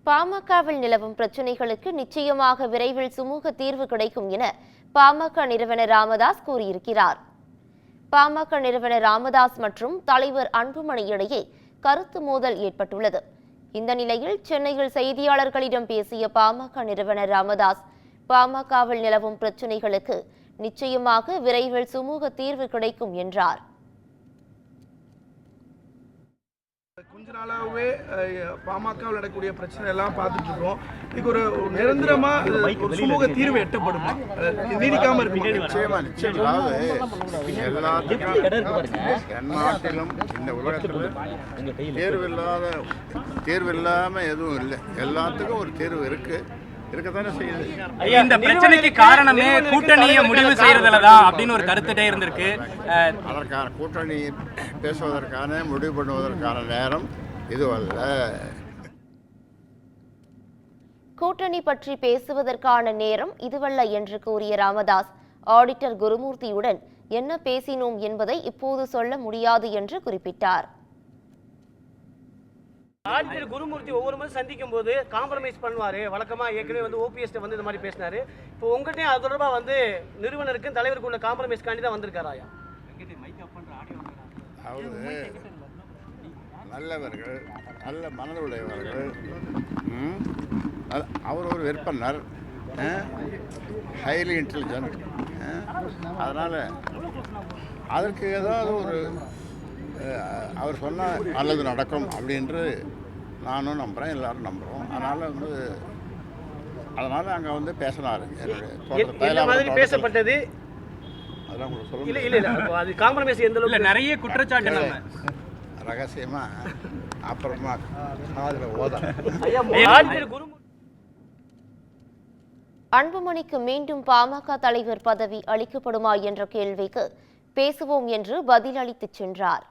பாமகவில் நிலவும் பிரச்சினைகளுக்கு நிச்சயமாக விரைவில் சுமூக தீர்வு கிடைக்கும் என பாமக நிறுவனர் ராமதாஸ் கூறியிருக்கிறார். பாமக நிறுவனர் ராமதாஸ் மற்றும் தலைவர் அன்புமணி இடையே கருத்து மோதல் ஏற்பட்டுள்ளது. இந்த நிலையில் சென்னையில் செய்தியாளர்களிடம் பேசிய பாமக நிறுவனர் ராமதாஸ், பாமகவில் நிலவும் பிரச்சினைகளுக்கு நிச்சயமாக விரைவில் சுமூக தீர்வு கிடைக்கும் என்றார். கொஞ்ச நாளாகவே பாமகவில் நடக்கக்கூடிய பிரச்சனை எல்லாம் பார்த்துட்டு இருக்கோம். இதுக்கு ஒரு நிரந்தரமா ஒரு சுமூக தீர்வு எட்டப்படும், நீடிக்காம இருக்கு. நாட்டிலும் இந்த உலகத்தில் தேர்வு இல்லாம எதுவும் இல்லை. எல்லாத்துக்கும் ஒரு தேர்வு இருக்கு, இருக்கத்தானே செய்யுது. இந்த பிரச்சனைக்கு காரணமே கூட்டணியை முடிவு செய்யறதுலதான் அப்படின்னு ஒரு கருத்துட்டே இருந்திருக்கு. அதற்கான கூட்டணி பேசுவதற்கான முடிவு பண்ணுவதற்கான நேரம் இதுவல்ல. கூட்டணி பற்றி பேசுவதற்கான நேரம் இதுவல்ல என்று கூறிய ராமதாஸ், ஆடிட்டர் குருமூர்த்தியுடன் என்ன பேசினோம் என்பதை இப்போது சொல்ல முடியாது என்று குறிப்பிட்டார். ஆடிட்டர் குருமூர்த்தி ஒவ்வொரு முறை சந்திக்கும் போது காம்ப்ரமைஸ் பண்ணுவாரு. வழக்கமா ஏற்கனவே வந்து ஓபிஎஸ் வந்து இந்த மாதிரி பேசினாரு. இப்போ உங்கள்கிட்ட அது தொடர்பா வந்து நிறுவனருக்கும் தலைவருக்கும் உள்ள காம்ப்ரமைஸ் காண்டி தான் வந்திருக்காராயா? அவரு நல்லவர்கள், நல்ல மனதுடையவர்கள். அவர் ஒரு விற்பனர், ஹைலி இன்டெலிஜென்ட். அதனால் அதற்கு ஏதாவது ஒரு அவர் சொன்னால் நல்லது நடக்கும் அப்படின்று நானும் நம்புகிறேன், எல்லாரும் நம்புகிறோம். அதனால் அங்கே வந்து பேசினார். என்னுடைய பேசப்பட்டது அதெல்லாம் உங்களுக்கு சொல்ல இல்லை. அது காம்ப்ரமைஸ் எந்த அளவுக்கு நிறைய குற்றச்சாட்டு ரகசியமாக அப்புறமா அதில் ஓத. அன்புமணிக்கு மீண்டும் பாமக தலைவர் பதவி அளிக்கப்படுமா என்ற கேள்விக்கு பேசுவோம் என்று பதிலளித்துச் சென்றார்.